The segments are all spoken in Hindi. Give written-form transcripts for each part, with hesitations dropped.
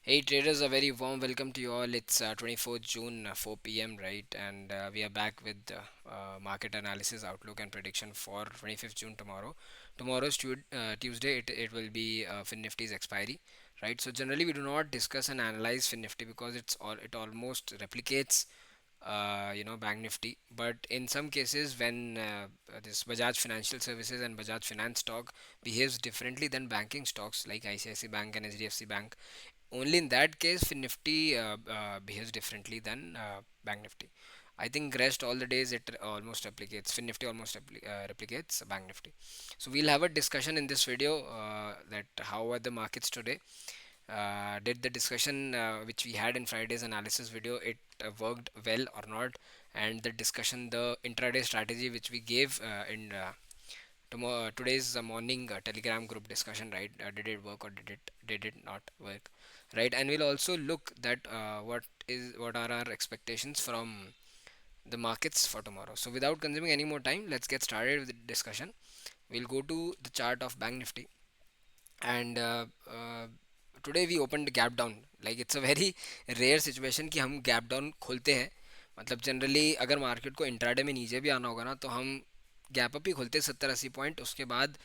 Hey traders, a very warm welcome to you all. It's 24th June, 4 p.m. right, and we are back with market analysis, outlook, and prediction for 25th June tomorrow. Tomorrow's Tuesday. It will be FinNifty's expiry, right? So generally we do not discuss and analyze FinNifty because it almost replicates Bank Nifty. But in some cases, when this Bajaj Financial Services and Bajaj Finance stock behaves differently than banking stocks like ICICI Bank and HDFC Bank, only in that case Nifty behaves differently than Bank Nifty. I think rest all the days it almost replicates Nifty replicates Bank Nifty. So we'll have a discussion in this video that how are the markets today. Did the discussion which we had in Friday's analysis video it worked well or not, and the discussion the intraday strategy which we gave in today's morning Telegram group discussion, right? Did it work or did it not work, right? And we'll also look that what are our expectations from the markets for tomorrow. So without consuming any more time, let's get started with the discussion. We'll go to the chart of Bank Nifty, and today we opened gap down. Like it's a very rare situation कि हम gap down खोलते हैं. मतलब जनरली अगर मार्केट को इंट्राडे में नीचे भी आना होगा ना तो हम गैप अप ही खोलते हैं 70-80 पॉइंट. उसके बाद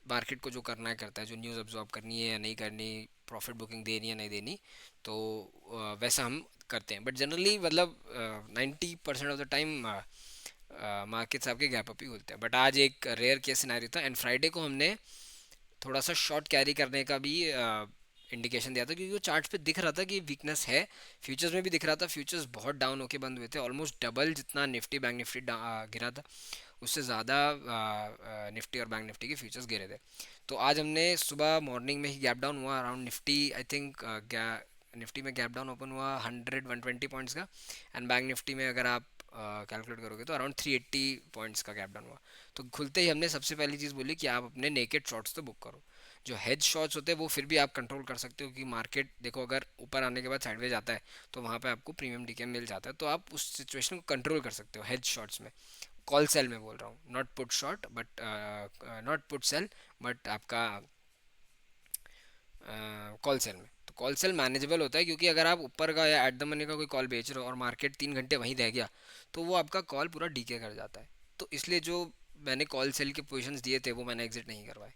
मार्केट को जो करना है करता है, जो न्यूज़ अब्जॉर्ब करनी है या नहीं करनी, प्रॉफिट बुकिंग देनी है नहीं देनी, तो वैसा हम करते हैं. बट जनरली मतलब 90% ऑफ द टाइम मार्केट्स आपके गैप अप ही खोलते हैं. बट आज एक रेयर केस सिनेरियो था एंड फ्राइडे को हमने थोड़ा सा शॉर्ट कैरी करने का भी इंडिकेशन दिया था क्योंकि वो चार्ट पे दिख रहा था कि वीकनेस है. फ्यूचर्स में भी दिख रहा था, फ्यूचर्स बहुत डाउन होके बंद हुए थे, ऑलमोस्ट डबल जितना निफ्टी बैंक निफ्टी गिरा था उससे ज़्यादा निफ्टी और बैंक निफ्टी के फ्यूचर्स गिरे थे. तो आज हमने सुबह मॉर्निंग में ही गैप डाउन हुआ around Nifty, I think Nifty में गैप डाउन ओपन हुआ 100-120 पॉइंट्स का, एंड बैंक निफ्टी में अगर आप कैलकुलेट करोगे तो अराउंड 380 पॉइंट्स का गैप डाउन हुआ. तो खुलते ही हमने सबसे पहली चीज़ बोली कि आप अपने नेकेड शॉट्स तो बुक करो. जो हेज शॉट्स होते हैं वो फिर भी आप कंट्रोल कर सकते हो कि मार्केट देखो अगर ऊपर आने के बाद साइडवेज आता है तो वहाँ पे आपको प्रीमियम डीके मिल जाता है, तो आप उस सिचुएशन को कंट्रोल कर सकते हो हेज शॉट्स में. कॉल सेल में बोल रहा हूँ, not put short but not put sell, but आपका कॉल सेल में. तो कॉल सेल मैनेजेबल होता है क्योंकि अगर आप ऊपर का या एट द मनी का कोई कॉल बेच रहे हो और मार्केट 3 घंटे वहीं रह गया तो वो आपका कॉल पूरा डीके कर जाता है. तो इसलिए जो मैंने कॉल सेल के पोजीशंस दिए थे वो मैंने एग्जिट नहीं करवाए.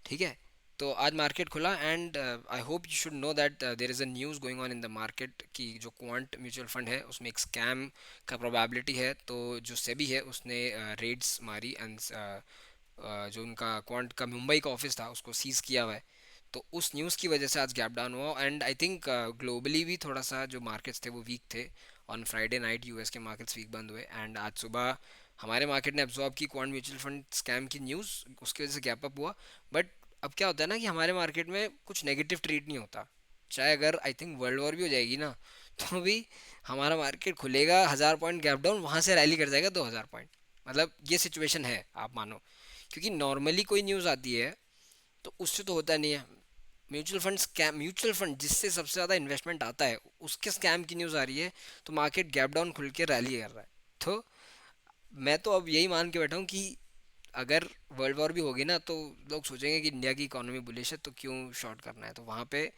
ठीक है. तो आज मार्केट खुला and I hope you should know that there is a news going on in the market कि जो क्वांट म्यूचुअल फंड है उसमें एक स्कैम का प्रोबेबिलिटी है. तो जो सेबी है उसने रेड्स मारी एंड जो उनका क्वांट का मुंबई का ऑफिस था उसको सीज किया हुआ है. तो उस न्यूज़ की वजह से आज गैप डाउन हुआ एंड आई थिंक ग्लोबली भी थोड़ा सा जो मार्केट्स थे वो वीक थे. ऑन फ्राइडे नाइट यूएस के मार्केट्स वीक बंद हुए एंड आज सुबह हमारे मार्केट ने एब्जॉर्ब की क्वांट म्यूचुअल फंड स्कैम की न्यूज़, उसकी वजह से गैप अप हुआ. बट अब क्या होता है ना कि हमारे मार्केट में कुछ नेगेटिव ट्रीट नहीं होता. चाहे अगर आई थिंक वर्ल्ड वॉर भी हो जाएगी ना तो भी हमारा मार्केट खुलेगा 1000 पॉइंट गैप डाउन, वहाँ से रैली कर जाएगा 2000 पॉइंट. मतलब ये सिचुएशन है आप मानो. क्योंकि नॉर्मली कोई न्यूज़ आती है तो उससे तो होता नहीं है. Mutual fund scam, mutual fund जिससे सबसे ज़्यादा इन्वेस्टमेंट आता है उसके स्कैम की न्यूज़ आ रही है तो मार्केट गैप डाउन खुल के रैली कर रहा है. तो मैं तो अब यही मान के बैठा हूँ कि अगर वर्ल्ड वॉर भी होगी ना तो लोग सोचेंगे कि इंडिया की इकोनॉमी बुलिश है तो क्यों शॉर्ट करना है. तो वहाँ पे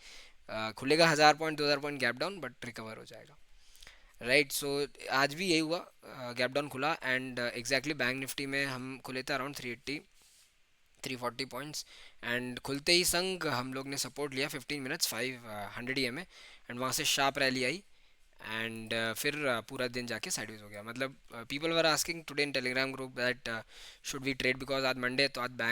खुलेगा 1000 point 2000 point gap down but recover हो जाएगा. राइट. सो आज भी यही हुआ, गैप डाउन खुला एंड एग्जैक्टली बैंक निफ्टी में हम खुले थे अराउंड 340 पॉइंट्स. एंड खुलते ही संग हम लोग ने सपोर्ट लिया 15 मिनट्स 500 EMA एंड वहाँ से शार्प रैली आई एंड फिर पूरा दिन जाके साइडवेज हो गया. मतलब people were asking today in Telegram group that should we trade because आज मंडे तो आज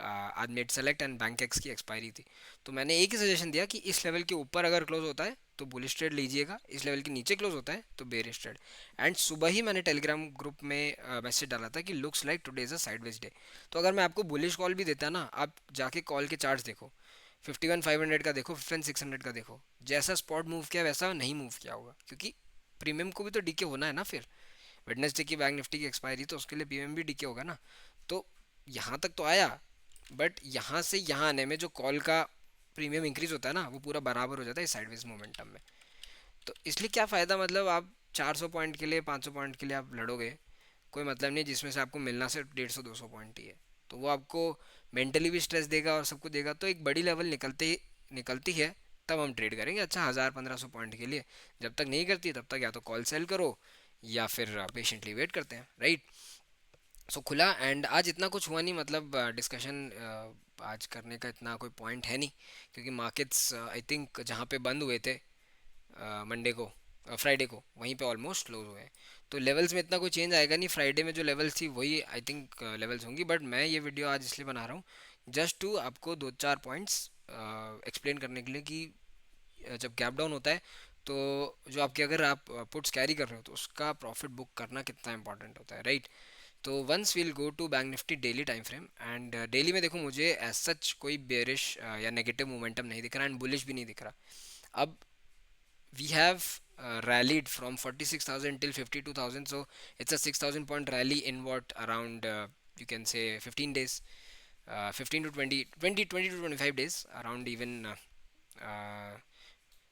आज net select and Bankex की एक्सपायरी थी. तो मैंने एक ही सजेशन दिया कि इस लेवल के ऊपर अगर क्लोज होता है तो बुलिश ट्रेड लीजिएगा, इस लेवल के नीचे क्लोज होता है तो बेरिश ट्रेड. एंड सुबह ही मैंने टेलीग्राम ग्रुप में मैसेज डाला था कि looks like today is a sideways day. तो अगर मैं आपको बुलिश कॉल भी देता ना, आप जाके कॉल के चार्ट्स देखो, 51 500 का देखो, 51 600 का देखो, जैसा स्पॉट मूव किया वैसा नहीं मूव किया होगा क्योंकि प्रीमियम को भी तो डीके होना है ना. फिर वेडनेसडे की बैंक निफ्टी की एक्सपायरी तो उसके लिए प्रीमियम भी डीके होगा ना. तो यहाँ तक तो आया बट यहाँ से यहाँ आने में जो कॉल का प्रीमियम इंक्रीज होता है ना वो पूरा बराबर हो जाता है साइडवेज मोमेंटम में. तो इसलिए क्या फ़ायदा, मतलब आप 400 पॉइंट के लिए 500 पॉइंट के लिए आप लड़ोगे, कोई मतलब नहीं जिसमें से आपको मिलना सिर्फ 150 200 पॉइंट ही है. तो वो आपको मेंटली भी स्ट्रेस देगा और सबको देगा. तो एक बड़ी लेवल निकलती है तब हम ट्रेड करेंगे अच्छा 1000-1500 पॉइंट के लिए। जब तक नहीं करती तब तक या तो कॉल सेल करो या फिर पेशेंटली वेट करते हैं, राइट। सो खुला एंड आज इतना कुछ हुआ नहीं, मतलब डिस्कशन आज करने का इतना कोई पॉइंट है नहीं, क्योंकि मार्केट्स आई थिंक जहाँ पे बंद हुए थे मंडे को, फ्राइडे को, वहीं पे ऑलमोस्ट क्लोज हुए हैं। तो लेवल्स में इतना कोई चेंज आएगा नहीं, फ्राइडे में जो लेवल्स थी वही आई थिंक लेवल्स होंगी। बट मैं ये वीडियो आज इसलिए बना रहा हूँ जस्ट टू आपको दो चार पॉइंट्स एक्सप्लेन करने के लिए कि जब गैप डाउन होता है तो जो आपके, अगर आप पुट्स कैरी कर रहे हो तो उसका प्रॉफिट बुक करना कितना इंपॉर्टेंट होता है, राइट। तो once we'll go to Bank Nifty daily time frame, and daily में देखो मुझे एज सच कोई बेरिश या नेगेटिव मोमेंटम नहीं दिख रहा एंड बुलिश भी नहीं दिख रहा। अब we have rallied from 46,000 till 52,000, so it's a 6,000 point rally in what around you can say 15 days, 15 to 20 to 25 days around even, uh,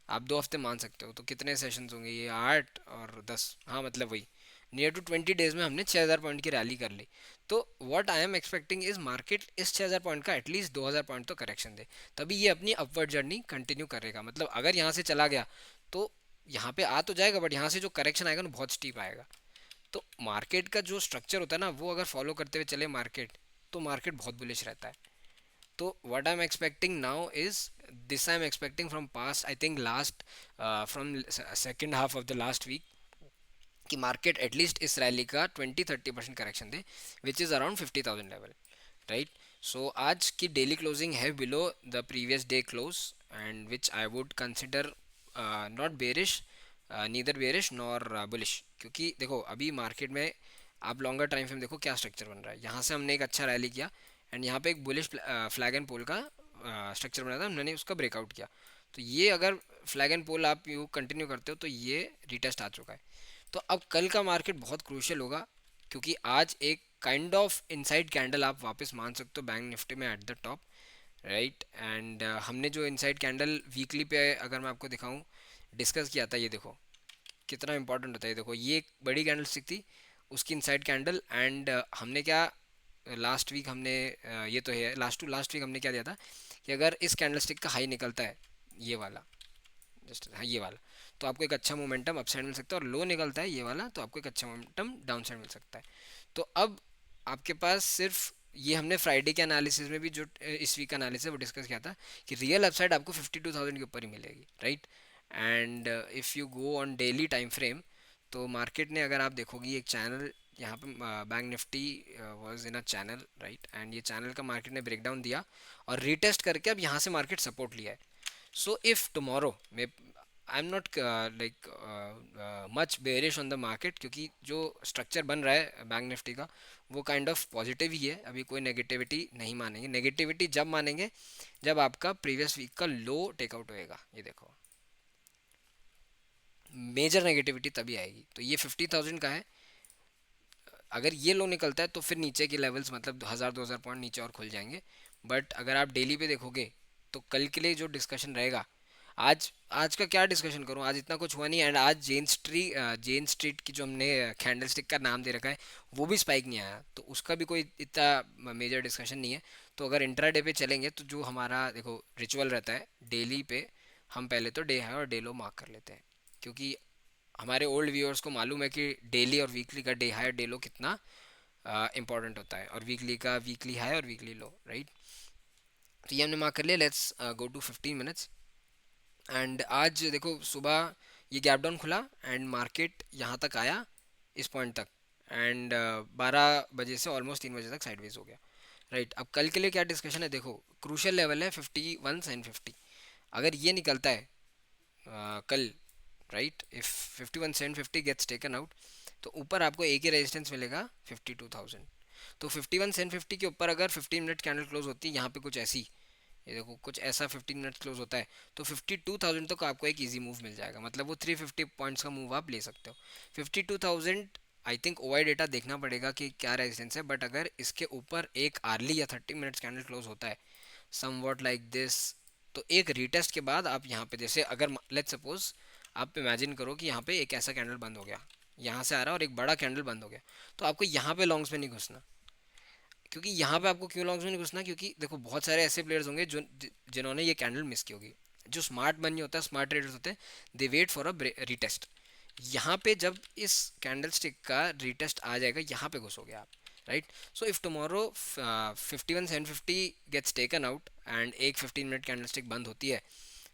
आप 2 हफ्ते मान सकते हो, तो कितने सेशंस होंगे ये, 8 और 10, हाँ मतलब वही नियर टू 20 डेज में हमने 6,000 पॉइंट की रैली कर ली। तो what I am expecting is market इस 6,000 पॉइंट का एटलीस्ट 2,000 पॉइंट तो करेक्शन दे, तभी ये अपनी अपवर्ड जर्नी कंटिन्यू करेगा। मतलब अगर यहाँ से चला गया तो यहाँ पे आ तो जाएगा, बट यहाँ से जो करेक्शन आएगा ना बहुत स्टीप आएगा। तो मार्केट का जो स्ट्रक्चर होता है ना वो अगर फॉलो करते हुए चले मार्केट, तो मार्केट बहुत बुलिश रहता है। तो what I'm expecting now is, this I'm expecting from past, I think last from second half of the last week, कि मार्केट एटलीस्ट इस रैली का 20-30% करेक्शन दे, which is around 50,000 level, right. So आज की डेली क्लोजिंग है below the previous day close, and which I would consider not bearish, neither bearish nor bullish, क्योंकि देखो अभी मार्केट में आप लॉन्गर टाइम फ्रेम देखो क्या स्ट्रक्चर बन रहा है। यहाँ से हमने एक अच्छा रैली किया एंड यहाँ पे एक बुलिश फ्लैग एंड पोल का स्ट्रक्चर बना था, हमने उसका ब्रेकआउट किया। तो ये अगर फ्लैग एंड पोल आप यू कंटिन्यू करते हो तो ये रिटेस्ट आ चुका है। तो अब कल का मार्केट बहुत क्रूशियल होगा, क्योंकि आज एक काइंड ऑफ इनसाइड कैंडल आप वापस मान सकते हो बैंक निफ्टी में at the top, right. And हमने जो इनसाइड कैंडल वीकली पे अगर मैं आपको दिखाऊं डिस्कस किया था, ये देखो कितना इंपॉर्टेंट होता है। देखो ये एक बड़ी कैंडल स्टिक थी, उसकी इनसाइड कैंडल, एंड हमने क्या लास्ट वीक हमने ये तो है लास्ट टू लास्ट वीक हमने क्या दिया था कि अगर इस कैंडल स्टिक का हाई निकलता है ये वाला, जस्ट हाँ ये वाला, तो आपको एक अच्छा मोमेंटम अपसाइड मिल सकता है, और लो निकलता है ये वाला तो आपको एक अच्छा मोमेंटम डाउन साइड मिल सकता है। तो अब आपके पास सिर्फ ये, हमने फ्राइडे के एनालिसिस में भी जो इस वीक का एनालिसिस वो डिस्कस किया था कि रियल अपसाइड आपको 52,000 के ऊपर ही मिलेगी, right. And if you go on daily time frame, तो मार्केट ने, अगर आप देखोगी एक चैनल यहाँ पे bank Nifty was in a channel, right, and ये चैनल का मार्केट ने ब्रेकडाउन दिया और रीटेस्ट करके अब यहाँ से मार्केट सपोर्ट लिया है। So if tomorrow may, I am not like much bearish on the market, क्योंकि जो स्ट्रक्चर बन रहा है बैंक निफ्टी का वो काइंड ऑफ पॉजिटिव ही है, अभी कोई नेगेटिविटी नहीं मानेंगे। नेगेटिविटी जब मानेंगे जब आपका प्रीवियस वीक का लो टेकआउट होएगा, ये देखो मेजर नेगेटिविटी तभी आएगी। तो ये 50,000 का है, अगर ये लो निकलता है तो फिर नीचे के लेवल्स मतलब 1,000-2,000 पॉइंट नीचे और खुल जाएंगे। बट अगर आप डेली पे देखोगे तो कल के लिए जो डिस्कशन रहेगा, आज आज का क्या डिस्कशन करूं, आज इतना कुछ हुआ नहीं। एंड आज जेन स्ट्रीट की जो हमने कैंडल स्टिक का नाम दे रखा है वो भी स्पाइक नहीं आया, तो उसका भी कोई इतना मेजर डिस्कशन नहीं है। तो अगर इंट्राडे पे चलेंगे तो जो हमारा देखो रिचुअल रहता है डेली पे, हम पहले तो डे हाई और डे लो मार्क कर लेते हैं, क्योंकि हमारे ओल्ड व्यूअर्स को मालूम है कि डेली और वीकली का डे हाई और डे लो कितना इंपॉर्टेंट होता है, और वीकली का वीकली हाई और वीकली लो, राइट। तो ये हमने मार्क कर लिया। Let's go to 15 minutes. And आज देखो सुबह ये गैप डाउन खुला एंड मार्केट यहाँ तक आया इस पॉइंट तक, एंड 12 बजे से ऑलमोस्ट 3 बजे तक साइडवेज हो गया, राइट। अब कल के लिए क्या डिस्कशन है, देखो क्रूशियल लेवल है 51,750। अगर ये निकलता है कल, right, if 51,750 gets taken out, तो ऊपर आपको एक ही रेजिस्टेंस मिलेगा 52,000। तो 51,750 के ऊपर अगर 15 मिनट कैंडल क्लोज होती है यहाँ पे कुछ ऐसी, ये देखो कुछ ऐसा 15 मिनट क्लोज होता है, तो 52,000 तक आपको एक इजी मूव मिल जाएगा, मतलब वो 350 पॉइंट्स का मूव आप ले सकते हो। 52,000 आई थिंक ओवाई डेटा देखना पड़ेगा कि क्या रेजिस्टेंस है, बट अगर इसके ऊपर एक आर्ली या 30 मिनट्स कैंडल क्लोज होता है सम वॉट लाइक दिस, तो एक रीटेस्ट के बाद आप यहाँ पे, जैसे अगर लेट्स सपोज आप इमेजिन करो कि यहाँ पे एक ऐसा कैंडल बंद हो गया, यहाँ से आ रहा है और एक बड़ा कैंडल बंद हो गया, तो आपको यहाँ पे लॉन्ग्स में नहीं घुसना। क्योंकि यहाँ पे आपको क्यों लॉन्ग्स में नहीं घुसना, क्योंकि देखो बहुत सारे ऐसे प्लेयर्स होंगे जो जिन्होंने ये कैंडल मिस की होगी, जो स्मार्ट मनी होता है, स्मार्ट ट्रेडर्स होते हैं, दे वेट फॉर अ रीटेस्ट। यहाँ पे जब इस कैंडलस्टिक का रीटेस्ट आ जाएगा, यहाँ पे घुसोगे आप, right. So if tomorrow 51,750 gets taken out and एक 15 मिनट कैंडलस्टिक बंद होती है,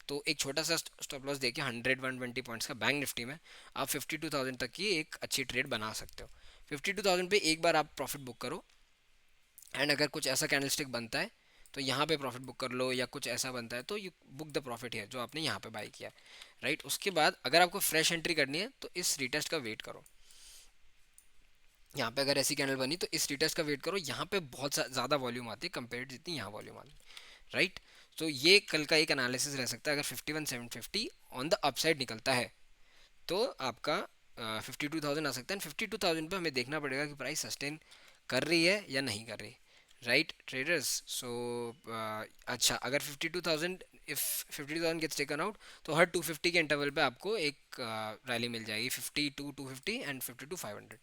तो एक छोटा सा स्टॉप लॉस देके 100-120 पॉइंट्स का बैंक निफ्टी में आप 52,000 तक की एक अच्छी ट्रेड बना सकते हो। 52,000 पे एक बार आप प्रॉफिट बुक करो, एंड अगर कुछ ऐसा कैंडलस्टिक बनता है तो यहाँ पे प्रॉफिट बुक कर लो, या कुछ ऐसा बनता है तो यू बुक द प्रॉफिट है जो आपने यहाँ पे बाई किया है, राइट। उसके बाद अगर आपको फ्रेश एंट्री करनी है तो इस रिटेस्ट का वेट करो। यहाँ पे अगर ऐसी कैंडल बनी तो इस रिटेस्ट का वेट करो, यहाँ पे बहुत ज़्यादा वॉल्यूम आती है कंपेयर जितनी यहाँ वॉल्यूम आती है, राइट। तो ये कल का एक एनालिसिस रह सकता है। अगर 51,750 ऑन द अपसाइड निकलता है तो आपका 52,000 आ सकता है। 52,000 पे हमें देखना पड़ेगा कि प्राइस सस्टेन कर रही है या नहीं कर रही, राइट ट्रेडर्स। सो अच्छा, अगर 52,000, इफ 52,000 गेट्स टेकन आउट, तो हर 250 के इंटरवल पे आपको एक रैली मिल जाएगी, 52,250 एंड 52,500।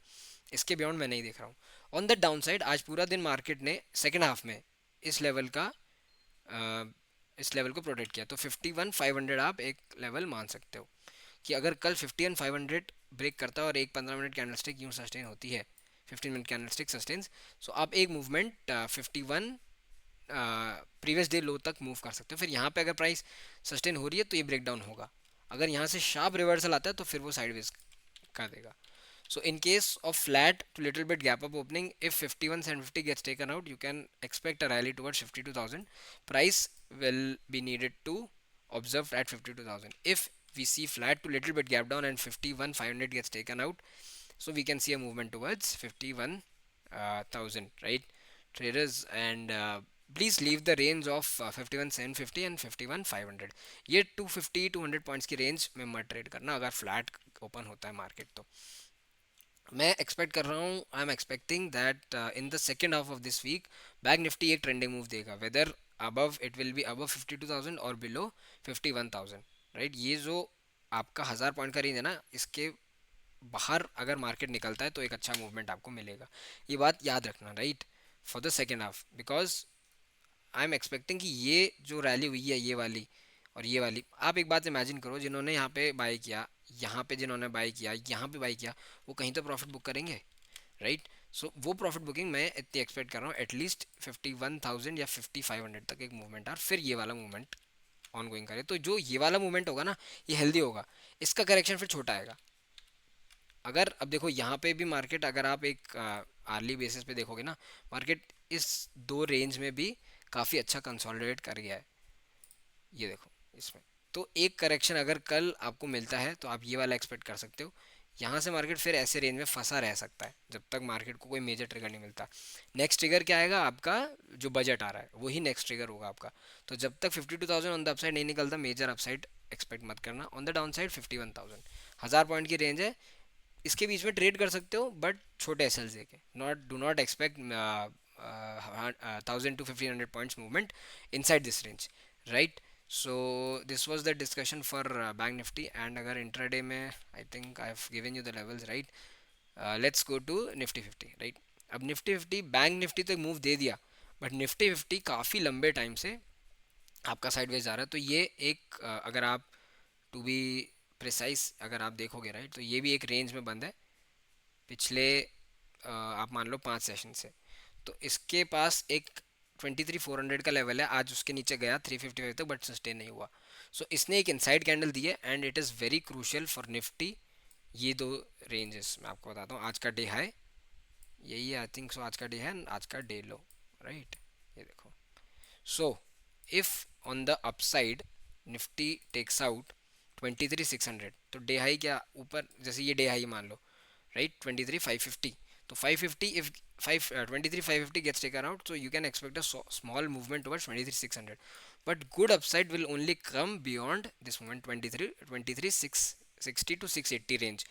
इसके बियॉन्ड मैं नहीं देख रहा हूँ। ऑन द डाउन साइड आज पूरा दिन मार्केट ने सेकेंड हाफ में इस लेवल का इस लेवल को प्रोटेक्ट किया, तो 51,500 आप एक लेवल मान सकते हो कि अगर कल 51,500 ब्रेक करता है और एक 15 मिनट कैंडलस्टिक यूँ सस्टेन होती है, 15 मिनट कैंडलस्टिक सस्टेन्स, सो आप एक मूवमेंट 51 प्रीवियस डे लो तक मूव कर सकते हो। फिर यहाँ पे अगर प्राइस सस्टेन हो रही है तो ये ब्रेक डाउन होगा, अगर यहाँ से शार्प रिवर्सल आता है तो फिर वो साइडवेज कर देगा। So in case of flat to little bit gap up opening, if 51,750 gets taken out, you can expect a rally towards 52,000. Price will be needed to observe at 52,000. If we see flat to little bit gap down and 51,500 gets taken out, so we can see a movement towards 51,000, right, traders? And please leave the range of 51,750 and 51,500। ये 250-200 पॉइंट्स की रेंज में मत ट्रेड करना अगर फ्लैट ओपन होता है मार्केट तो। मैं एक्सपेक्ट कर रहा हूँ, I am expecting that in the second half of this week Bank Nifty एक ट्रेंडिंग मूव देगा, whether above it will be above 52,000 और बिलो 51,000, राइट। ये जो आपका 1000 पॉइंट का रेंज है ना, इसके बाहर अगर मार्केट निकलता है तो एक अच्छा मूवमेंट आपको मिलेगा, ये बात याद रखना, right, for the second half. Because I am expecting कि ये जो रैली हुई है, ये वाली और ये वाली, आप एक बात इमेजिन करो, जिन्होंने यहाँ पे बाई किया, यहाँ पे जिन्होंने बाई किया, यहाँ पे बाई किया, वो कहीं तो प्रॉफिट बुक करेंगे, राइट। सो वो प्रॉफिट बुकिंग मैं इतनी एक्सपेक्ट कर रहा हूँ, एटलीस्ट 51,000 या 5500 तक एक मूवमेंट और फिर ये वाला मूवमेंट ऑन गोइंग करे, तो जो ये वाला मूवमेंट होगा ना, ये हेल्दी होगा, इसका करेक्शन फिर छोटा आएगा। अगर अब देखो यहाँ पे भी मार्केट, अगर आप एक आर्ली बेसिस पे देखोगे ना, मार्केट इस दो रेंज में भी काफ़ी अच्छा कंसोलिडेट कर गया है, ये देखो इसमें। तो एक करेक्शन अगर कल आपको मिलता है तो आप ये वाला एक्सपेक्ट कर सकते हो, यहाँ से मार्केट फिर ऐसे रेंज में फंसा रह सकता है जब तक मार्केट को कोई मेजर ट्रिगर नहीं मिलता। नेक्स्ट ट्रिगर क्या आएगा आपका, जो बजट आ रहा है वही नेक्स्ट ट्रिगर होगा आपका। तो जब तक 52,000 ऑन द अपसाइड नहीं निकलता, मेजर अपसाइड एक्सपेक्ट मत करना। On the down side 51,000, 1000 point की रेंज है, इसके बीच में ट्रेड कर सकते हो बट छोटे एस एल के, not do not expect 1,000 to 1,500 points movement inside this range, right. So this was the discussion for Bank Nifty. And अगर इंट्राडे में, I think I have given you the levels, right. Let's go to Nifty 50, right. अब निफ्टी 50, बैंक निफ्टी तो एक मूव दे दिया, बट निफ्टी 50 काफ़ी लंबे टाइम से आपका साइडवेज जा रहा है, तो ये एक अगर आप टू बी प्रिसाइज अगर आप देखोगे, राइट, तो ये भी एक रेंज में बंद है पिछले आप मान लो 5 सेशन से। तो इसके पास एक 23,400 का लेवल है, आज उसके नीचे गया 355 तक बट सस्टेन नहीं हुआ। सो इसने एक इनसाइड कैंडल दी है and it is very crucial for Nifty. ये दो रेंजेस मैं आपको बताता हूँ। आज का डे हाई यही है, आई थिंक सो, आज का डे है, आज का डे लो, राइट, ये देखो। So if on the upside Nifty takes out 23,600, तो डे हाई क्या ऊपर, जैसे ये डे हाई मान लो, राइट, 23,550, तो 550, if 23,550 gets taken out, so you can expect a small movement towards 23,600, but good upside will only come beyond this moment, 23,660 to 680 range.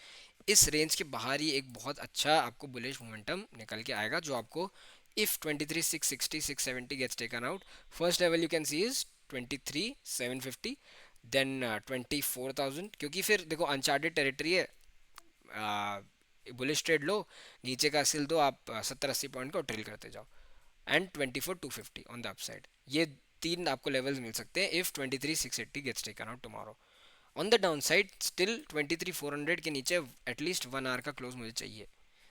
इस रेंज के बाहर ही एक बहुत अच्छा आपको बुलिश मोमेंटम निकल के आएगा, जो आपको if 23,660 670 gets taken out, first level you can see is 23,750, then 24,000, क्योंकि फिर देखो अनचार्टेड टेरिटरी है, बुलिश ट्रेड लो, नीचे का सिल दो आप 70-80 पॉइंट को ट्रेल करते जाओ, एंड 24,250 ऑन द अपसाइड। ये तीन आपको लेवल्स मिल सकते हैं if 23,680 gets taken out tomorrow. On the down side still 23,400 के नीचे एटलीस्ट 1 आवर का क्लोज मुझे चाहिए।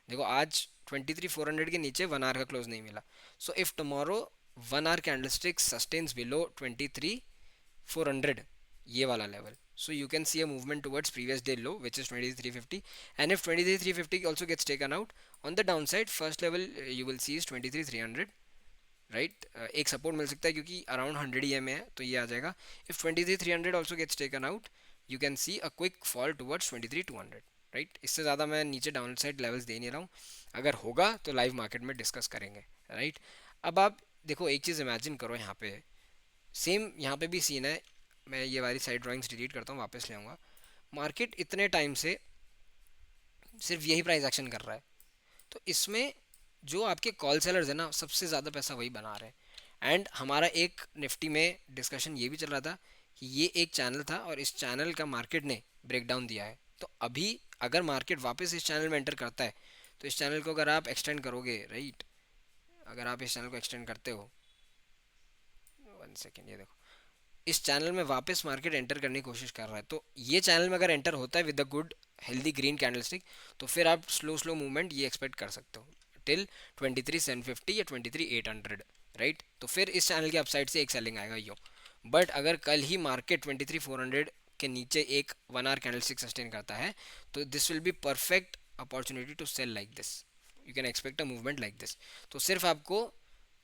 देखो आज 23,400 के नीचे 1 आवर का क्लोज नहीं मिला। So if tomorrow 1 hour candlestick sustains below 23,400, ये वाला level, so you can see a movement towards previous day low which is 23,350, and if 23,350 also gets taken out on the downside, first level you will see is 23,300, right एक सपोर्ट मिल सकता है क्योंकि अराउंड 100 EMA है तो ये आ जाएगा। If 23,300 also gets taken out you can see a quick fall towards 23,200, right. इससे ज़्यादा मैं नीचे डाउन साइड लेवल्स दे नहीं रहा हूँ, अगर होगा तो लाइव मार्केट में डिस्कस करेंगे, राइट। अब आप देखो एक चीज़ इमेजिन करो, यहाँ पे सेम यहाँ पे भी सीन है। मैं ये वाली साइड ड्राइंग्स डिलीट करता हूँ, वापस ले आऊँगा। मार्केट इतने टाइम से सिर्फ यही प्राइस एक्शन कर रहा है, तो इसमें जो आपके कॉल सेलर्स है ना सबसे ज़्यादा पैसा वही बना रहे हैं। एंड हमारा एक निफ्टी में डिस्कशन ये भी चल रहा था कि ये एक चैनल था और इस चैनल का मार्केट ने ब्रेक डाउन दिया है। तो अभी अगर मार्केट वापस इस चैनल में एंटर करता है तो इस चैनल को अगर आप एक्सटेंड करोगे, राइट, अगर आप इस चैनल को एक्सटेंड करते हो, 1 सेकेंड, ये देखो इस चैनल में वापस मार्केट एंटर करने की कोशिश कर रहा है, तो ये चैनल में अगर एंटर होता है with a good healthy green candlestick तो फिर आप स्लो स्लो मूवमेंट ये एक्सपेक्ट कर सकते हो टिल 23,750 या 23,800, राइट। तो फिर इस चैनल के अपसाइड से एक सेलिंग आएगा यो। बट अगर कल ही मार्केट 23,400 के नीचे एक 1 आवर कैंडलस्टिक सस्टेन करता है तो this will be perfect opportunity to sell like this, you can expect a movement like this. तो सिर्फ आपको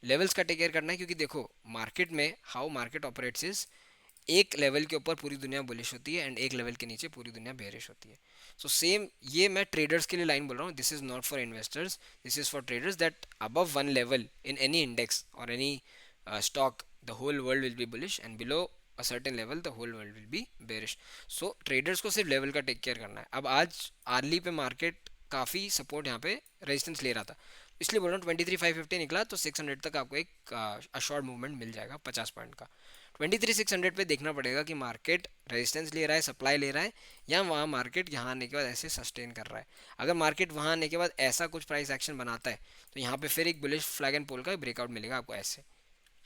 लेवल्स का टेक केयर करना है, क्योंकि देखो मार्केट में हाउ मार्केट ऑपरेट्स इज एक लेवल के ऊपर पूरी दुनिया बुलिश होती है एंड एक लेवल के नीचे पूरी दुनिया बेरिश होती है। सो सेम ये मैं ट्रेडर्स के लिए लाइन बोल रहा हूँ, this is not for investors, this is for traders, that above one level in any index और any stock the whole world will be bullish and below a certain level the whole world will be bearish. So traders को सिर्फ लेवल का टेक केयर करना है। अब आज आर्ली पे मार्केट काफ़ी सपोर्ट यहाँ पे रेजिस्टेंस ले रहा था, इसलिए बोल रहा हूँ 23,550 निकला तो 600 तक आपको एक शॉर्ट मूवमेंट मिल जाएगा 50 पॉइंट का। 23,600 पे देखना पड़ेगा कि मार्केट रेजिस्टेंस ले रहा है, सप्लाई ले रहा है, या वहाँ मार्केट यहाँ आने के बाद ऐसे सस्टेन कर रहा है। अगर मार्केट वहाँ आने के बाद ऐसा कुछ प्राइस एक्शन बनाता है तो यहाँ पे फिर एक बुलिश फ्लैग एंड पोल का ब्रेकआउट मिलेगा आपको ऐसे,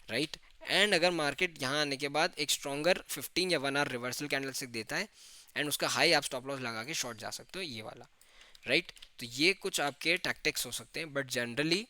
राइट। एंड अगर मार्केट यहाँ आने के बाद एक स्ट्रॉन्गर 15 या 1 आवर रिवर्सल कैंडलस्टिक देता है एंड उसका हाई आप स्टॉप लॉस लगा के शॉर्ट जा सकते हो, ये वाला, राइट। तो ये कुछ आपके टैक्टिक्स हो सकते हैं, बट जनरली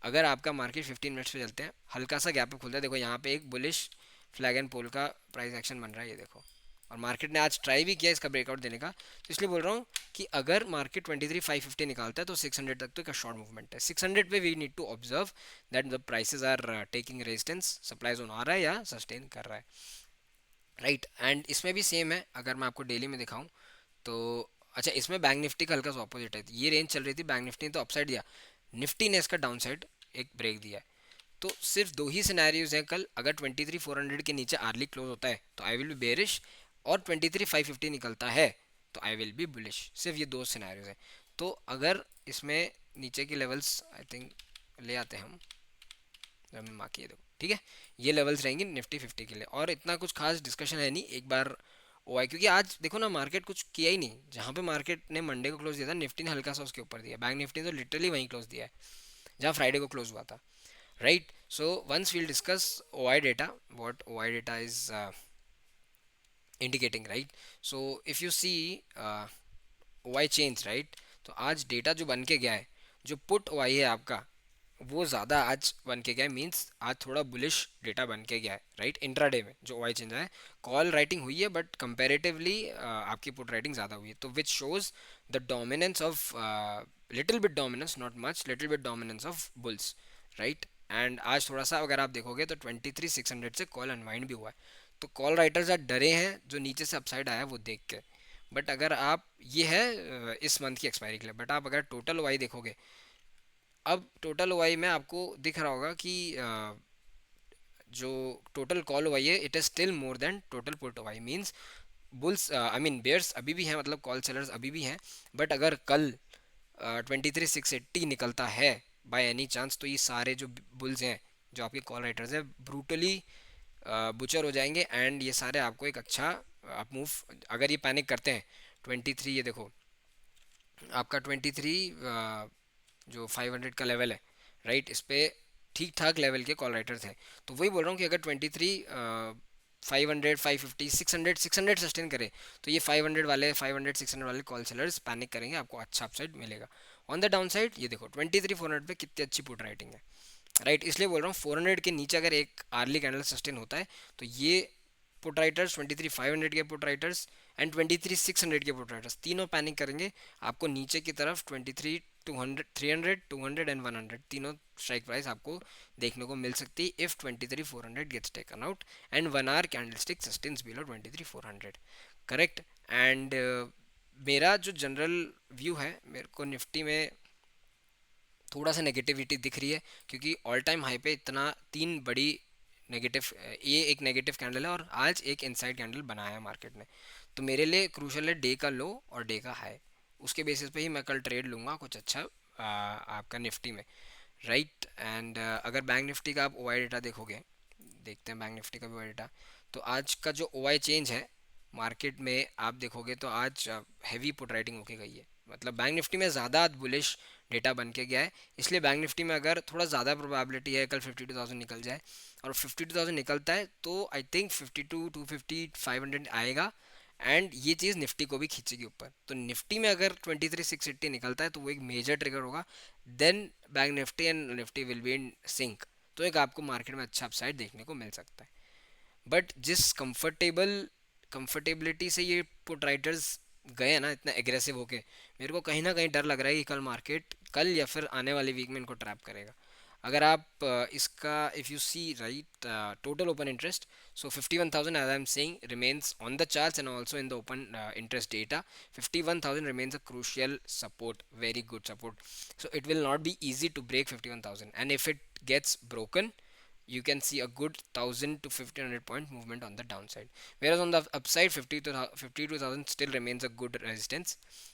अगर आपका मार्केट 15 मिनट्स पे चलते हैं हल्का सा गैप पे खुलता है, देखो यहाँ पे एक बुलिश फ्लैग एंड पोल का प्राइस एक्शन बन रहा है, ये देखो, और मार्केट ने आज ट्राई भी किया इसका ब्रेकआउट देने का। तो इसलिए बोल रहा हूँ कि अगर मार्केट 23,550 निकालता है तो 600 तक तो एक शॉर्ट मूवमेंट है। 600 पे we need to observe that the prices are taking resistance, supply zone आ रहा है या सस्टेन कर रहा है, राइट। एंड इसमें भी सेम है, अगर मैं आपको डेली में दिखाऊँ तो अच्छा इसमें बैंक निफ्टी का हल्का सा ऑपोजिट है, ये रेंज चल रही थी, बैंक निफ्टी ने तो अपसाइड दिया, निफ्टी ने इसका डाउन साइड एक ब्रेक दिया है। तो सिर्फ दो ही सिनेरियोज हैं कल, अगर 23,400 के नीचे आर्ली क्लोज होता है तो आई विल बी बेरिश, और 23,550 निकलता है तो आई विल बी बुलिश, सिर्फ ये दो सिनेरियोज हैं। तो अगर इसमें नीचे की लेवल्स आई थिंक ले आते हैं हम मार्क किए, देखो ठीक है, ये लेवल्स रहेंगे निफ्टी 50 के लिए, और इतना कुछ खास डिस्कशन है नहीं, एक बार ओ आई, क्योंकि आज देखो ना मार्केट कुछ किया ही नहीं, जहाँ पे मार्केट ने मंडे को क्लोज दिया था निफ्टी ने हल्का सा उसके ऊपर दिया, बैंक निफ्टी ने तो लिटरली वहीं क्लोज दिया है जहाँ फ्राइडे को क्लोज हुआ था, right? So once we'll discuss OI data, what OI data is indicating, right? So if you see OI change, right? तो आज डेटा जो बन के गया है, जो पुट OI है आपका वो ज़्यादा आज बन के गया है, मीन्स आज थोड़ा बुलिश डेटा बन के गया है, राइट। इंट्राडे में जो OI चेंज है, कॉल राइटिंग हुई है बट कंपेरेटिवली आपकी पुट राइटिंग ज़्यादा हुई है, तो which shows the dominance of little bit dominance, not much, little bit dominance of bulls, right. And आज थोड़ा सा अगर आप देखोगे तो 23,600 से कॉल अनवाइंड भी हुआ है, तो कॉल राइटर्स आज डरे हैं जो नीचे से अपसाइड आया है वो देख के। बट अगर आप ये है इस मंथ की एक्सपायरी के लिए, बट आप अगर टोटल वाई देखोगे, अब टोटल वाई में आपको दिख रहा होगा कि जो टोटल कॉल वाई है it is still more than total put Y, means bulls I mean bears अभी भी हैं, मतलब कॉल सेलर्स अभी भी हैं। बट अगर कल 23,680 निकलता है बाय एनी चांस तो ये सारे जो बुल्स हैं जो आपके कॉल राइटर्स हैं ब्रूटली बुचर हो जाएंगे, एंड ये सारे आपको एक अच्छा आप मूव, अगर ये पैनिक करते हैं 23, ये देखो आपका 23 जो 500 का लेवल है, राइट, इस पे ठीक ठाक लेवल के कॉल राइटर्स हैं। तो वही बोल रहा हूँ कि अगर 23 500 550 600 600 सस्टेन करे, तो ये 500 वाले 500 600 वाले कॉल सेलर्स पैनिक करेंगे, आपको अच्छा अपसाइड मिलेगा। ऑन द डाउन साइड ये देखो 23 400 पे कितनी अच्छी पुट राइटिंग है, राइट। इसलिए बोल रहा हूँ 400 के नीचे अगर एक आर्ली कैंडल सस्टेन होता है, तो ये पुट राइटर्स 23 500 के पुट राइटर्स एंड 23 600 के पुट राइटर्स तीनों पैनिक करेंगे। आपको नीचे की तरफ 23 200 300 200 एंड 100 तीनों स्ट्राइक प्राइस आपको देखने को मिल सकती है if 23 400 gets taken out and 1 hour candlestick sustains below 23 400, correct. And मेरा जो जनरल व्यू है, मेरे को निफ्टी में थोड़ा सा नेगेटिविटी दिख रही है, क्योंकि ऑल टाइम हाई पे इतना तीन बड़ी नेगेटिव, ये एक नेगेटिव कैंडल है और आज एक इनसाइड कैंडल बनाया है मार्केट ने। तो मेरे लिए क्रूशल है डे का लो और डे का हाई, उसके बेसिस पे ही मैं कल ट्रेड लूँगा कुछ अच्छा आपका निफ्टी में, राइट। एंड अगर बैंक निफ्टी का आप ओ डेटा देखोगे, देखते हैं बैंक निफ्टी का भी ओ डेटा। तो आज का जो ओ चेंज है मार्केट में आप देखोगे, तो आज हैवी पुट राइटिंग होके गई है, मतलब बैंक निफ्टी में ज़्यादा बुलिश डेटा बन के गया है। इसलिए बैंक निफ्टी में अगर थोड़ा ज़्यादा प्रोबेबिलिटी है कल 52,000 निकल जाए, और 52,000 निकलता है तो आई थिंक 52 250 500 आएगा, एंड ये चीज़ निफ्टी को भी खींचेगी ऊपर। तो निफ्टी में अगर 23 680 निकलता है तो वो एक मेजर ट्रिगर होगा, then Bank Nifty and Nifty will be in sync. तो एक आपको मार्केट में अच्छा अपसाइड देखने को मिल सकता है। बट जिस कंफर्टेबिलिटी से ये पुट राइटर्स गए हैं ना इतना एग्रेसिव होके, मेरे को कहीं ना कहीं डर लग रहा है कि कल मार्केट कल या फिर आने वाले वीक में इनको ट्रैप करेगा। अगर आप इसका if you see right total open interest, so 51,000 as I'm saying remains on the charts and also in the open interest data. 51,000 remains a crucial support, very good support. So it will not be easy to break 51,000, and if it gets broken, you can see a good 1,000 to 1,500 point movement on the downside, whereas on the upside 52,000 still remains a good resistance,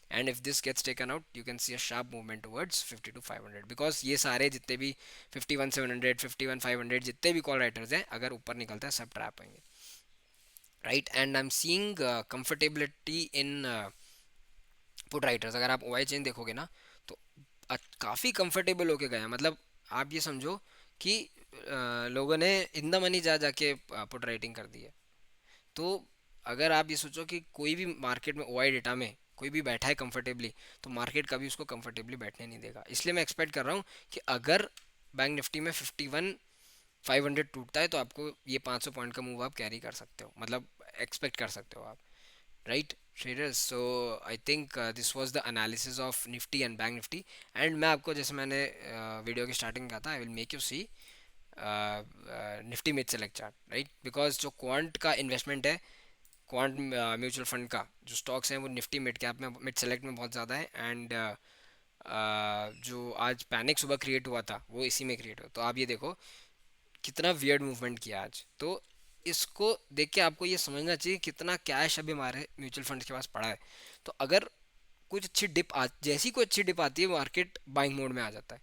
and if this gets taken out you can see a sharp movement towards 50 to 500, because ये सारे जितने भी 51 700 51 500 जितने भी कॉल राइटर्स हैं अगर ऊपर निकलता है सब ट्रैप आएंगे, right. And I am seeing comfortability in put writers. अगर आप ओ चेन देखोगे ना, तो काफ़ी कंफर्टेबल होके गया, मतलब आप ये समझो कि लोगों ने इन द मनी जा जाके पुट राइटिंग कर दी है। तो अगर आप ये सोचो कि कोई भी मार्केट में ओ डेटा में कोई भी बैठा है कंफर्टेबली, तो मार्केट कभी उसको कंफर्टेबली बैठने नहीं देगा। इसलिए मैं एक्सपेक्ट कर रहा हूँ कि अगर बैंक निफ्टी में 51 500 टूटता है तो आपको ये 500 पॉइंट का मूव आप कैरी कर सकते हो, मतलब एक्सपेक्ट कर सकते हो आप, right traders. So I think this was the analysis of Nifty and bank Nifty. And मैं आपको जैसे मैंने वीडियो की स्टार्टिंग में कहा था, I will make you see Nifty mid select chart, right, because जो क्वांट का इन्वेस्टमेंट है, क्वांट म्यूचुअल फंड का जो स्टॉक्स हैं वो निफ्टी मिड कैप में मिड सेलेक्ट में बहुत ज़्यादा है, एंड जो आज पैनिक सुबह क्रिएट हुआ था वो इसी में क्रिएट हुआ। तो आप ये देखो कितना वियर्ड मूवमेंट किया आज, तो इसको देख के आपको ये समझना चाहिए कितना कैश अभी हमारे म्यूचुअल फंड के पास पड़ा है। तो अगर कुछ अच्छी डिप आ जैसी कोई अच्छी डिप आती है मार्केट बाइंग मोड में आ जाता है।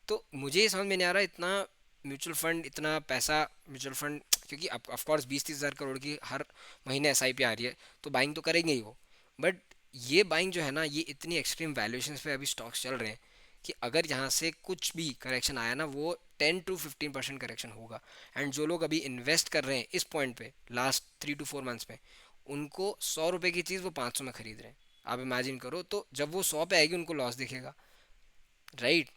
तो मुझे ये समझ में नहीं आ रहा इतना म्यूचुअल फंड इतना पैसा म्यूचुअल फंड, क्योंकि ऑफ कोर्स 20 30 हज़ार करोड़ की हर महीने एसआईपी आ रही है तो बाइंग तो करेंगे ही वो। बट ये बाइंग जो है ना, ये इतनी एक्सट्रीम वैल्यूएशंस पे अभी स्टॉक्स चल रहे हैं कि अगर यहाँ से कुछ भी करेक्शन आया ना, वो 10 to 15% करेक्शन होगा। एंड जो लोग अभी इन्वेस्ट कर रहे हैं इस पॉइंट पे लास्ट 3 to 4 मंथ्स में, उनको 100 रुपये की चीज़ वो 500 में खरीद रहे हैं। आप इमेजिन करो, तो जब वो 100 पे आएगी उनको लॉस दिखेगा, राइट।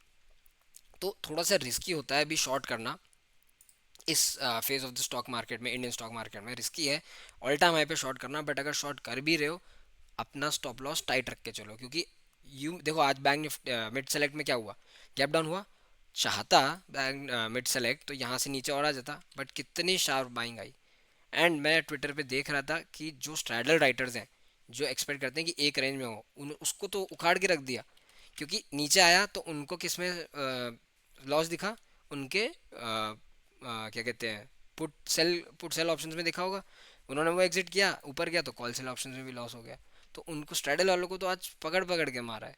तो थोड़ा सा रिस्की होता है अभी शॉर्ट करना इस phase of the stock market में, इंडियन स्टॉक मार्केट में रिस्की है ऑल टाइम हाई पे शॉर्ट करना। बट अगर शॉर्ट कर भी रहे हो, अपना स्टॉप लॉस टाइट रख के चलो, क्योंकि यू देखो आज बैंक निफ्टी मिड सेलेक्ट में क्या हुआ, गैप डाउन हुआ। चाहता बैंक मिड सेलेक्ट तो यहाँ से नीचे और आ जाता, बट कितनी शार्प बाइंग आई। एंड मैं ट्विटर पे देख रहा था कि जो स्ट्रैडल राइटर्स हैं जो एक्सपेक्ट करते हैं कि एक रेंज में हो, उन उसको तो उखाड़ के रख दिया, क्योंकि नीचे आया तो उनको किस में लॉस दिखा, उनके क्या कहते हैं पुट सेल ऑप्शंस में देखा होगा, उन्होंने वो एग्जिट किया, ऊपर गया तो कॉल सेल ऑप्शंस में भी लॉस हो गया। तो उनको स्ट्रैडल वालों को तो आज पकड़ पकड़ के मारा है,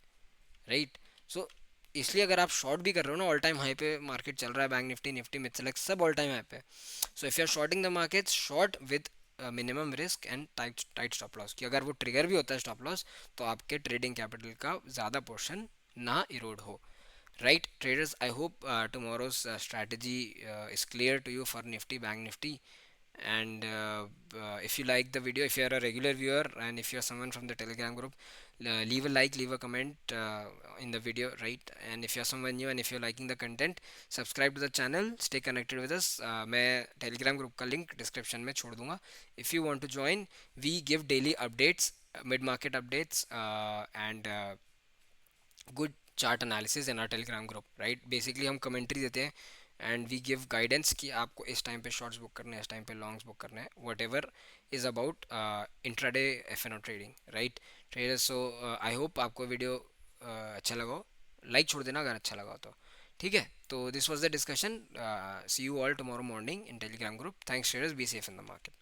राइट। सो इसलिए अगर आप शॉर्ट भी कर रहे हो ना, ऑल टाइम हाई पे मार्केट चल रहा है, Bank Nifty Nifty mid select सब ऑल टाइम हाई पे। So if you are shorting the market, short with minimum risk and tight tight stop loss, कि अगर वो ट्रिगर भी होता है स्टॉप लॉस, तो आपके ट्रेडिंग कैपिटल का ज़्यादा पोर्शन ना इरोड हो, Right, traders, I hope tomorrow's strategy is clear to you for Nifty, Bank Nifty. And if you like the video, if you are a regular viewer and if you are someone from the Telegram group, leave a like, leave a comment in the video, right? And if you are someone new and if you're liking the content, subscribe to the channel, stay connected with us. मैं Telegram group का link description में छोड़ दूंगा. If you want to join, we give daily updates, mid market updates, and good chart analysis in our Telegram group, right? Basically हम commentary देते हैं एंड वी गिव गाइडेंस कि आपको इस टाइम पे शॉर्ट्स बुक करना है, इस टाइम पे लॉन्ग्स बुक करना है, whatever is about intraday F and O trading, right traders. So I hope आपको वीडियो अच्छा लगा हो. लाइक छोड़ देना अगर अच्छा लगा हो तो. ठीक है, तो this was the discussion. See you all tomorrow morning in Telegram group. Thanks traders, be safe in the market.